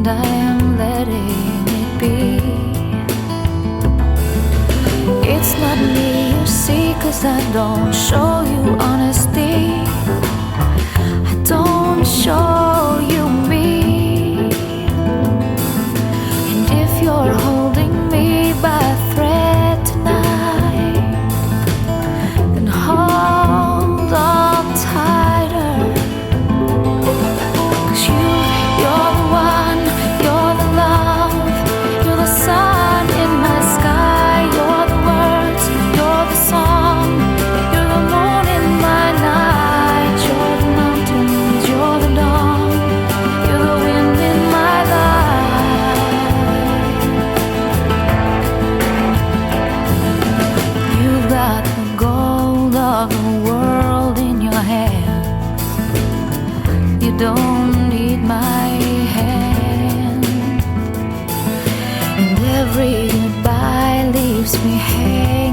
and I am letting it be. It's not me you see, 'cause I don't show you honesty. I don't show you me. And if you're holding me by a thread tonight, then hold on tighter. 'Cause you're the one, you're the love, you're the sun in my sky, you're the words, you're the song, you're the moon in my night, you're the mountains, you're the dawn, you're the wind in my life. You've got the gold of the world in your hand. You don't need my hand, and every goodbye leaves me hanging.